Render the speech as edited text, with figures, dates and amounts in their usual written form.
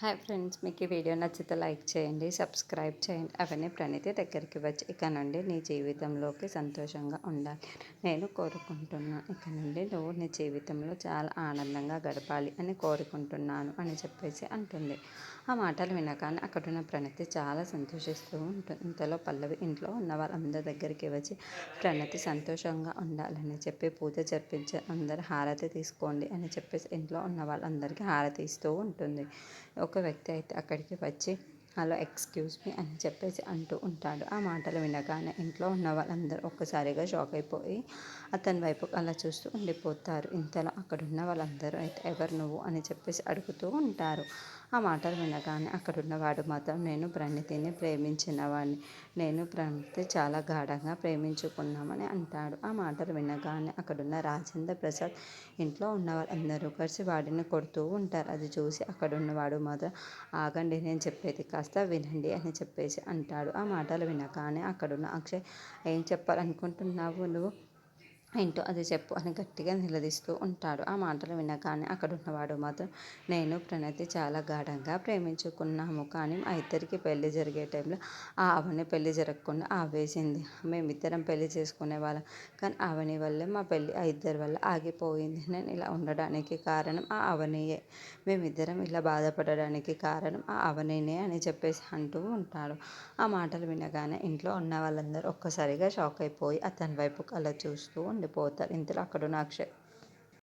Hi friends, మీకు ఈ video నచ్చితే లైక్ చేయండి, సబ్స్క్రైబ్ చేయండి. అవన్నీ ప్రణీతి దగ్గరికి వచ్చి ఇక నుండి నీ జీవితంలోకి సంతోషంగా ఉండాలి నేను కోరుకుంటున్నాను. ఇక నుండి నువ్వు నీ జీవితంలో చాలా ఆనందంగా గడపాలి అని కోరుకుంటున్నాను అని చెప్పేసి అంటుంది. ఆ మాటలు వినగానే అక్కడున్న ప్రణతి చాలా సంతోషిస్తూ ఉంటుంది. ఇంతలో పల్లవి ఇంట్లో ఉన్న వాళ్ళందరి దగ్గరికి వచ్చి ప్రణతి సంతోషంగా ఉండాలని చెప్పి పూజ జరిపించి అందరు హారతి తీసుకోండి అని చెప్పేసి ఇంట్లో ఉన్న వాళ్ళందరికీ హారతి ఇస్తూ ఉంటుంది. ఒక వ్యక్తి అయితే అక్కడికి వచ్చి హలో ఎక్స్క్యూజ్ మీ అని చెప్పేసి అంటూ ఉంటాడు. ఆ మాటలు వినగానే ఇంట్లో ఉన్న వాళ్ళందరూ ఒక్కసారిగా షాక్ అయిపోయి అతని వైపు అలా చూస్తూ ఉండిపోతారు. ఇంతలో అక్కడున్న వాళ్ళందరూ అయితే ఎవరు నువ్వు అని చెప్పేసి అడుగుతూ ఉంటారు. ఆ మాటలు వినగానే అక్కడున్నవాడు మాత్రం నేను ప్రణతిని ప్రేమించిన వాడిని, నేను ప్రణతి చాలా గాఢంగా ప్రేమించుకున్నామని అంటాడు. ఆ మాటలు వినగానే అక్కడున్న రాజేంద్ర ప్రసాద్ ఇంట్లో ఉన్న వాళ్ళందరూ కలిసి వాడిని కొడుతూ ఉంటారు. అది చూసి అక్కడున్నవాడు మాత్రం ఆగండి, నేను చెప్పేది కాస్త వినండి అని చెప్పేసి అంటాడు. ఆ మాటలు వినగానే అక్కడున్న అక్షయ్ ఏం చెప్పాలనుకుంటున్నావు నువ్వు, ఏంటో అది చెప్పు అని గట్టిగా నిలదీస్తూ ఉంటాడు. ఆ మాటలు వినగానే అక్కడున్నవాడు మాత్రం నేను ప్రణతి చాలా గాఢంగా ప్రేమించుకున్నాము, కానీ మా ఇద్దరికి పెళ్లి జరిగే టైంలో ఆ అవని పెళ్లి జరగకుండా ఆపేసింది. మేమిద్దరం పెళ్లి చేసుకునే వాళ్ళం, కానీ అవని వల్లే మా పెళ్ళి ఆ ఇద్దరి వల్ల ఆగిపోయింది. నేను ఇలా ఉండడానికి కారణం ఆ అవనియే, మేమిద్దరం ఇలా బాధపడడానికి కారణం ఆ అవనినే అని చెప్పేసి అంటూ ఉంటాడు. ఆ మాటలు వినగానే ఇంట్లో ఉన్న వాళ్ళందరూ ఒక్కసారిగా షాక్ అయిపోయి అతని వైపు అలా చూస్తూ ఉండిపోతారు. ఇంతలో అక్కడున్న అక్షయ్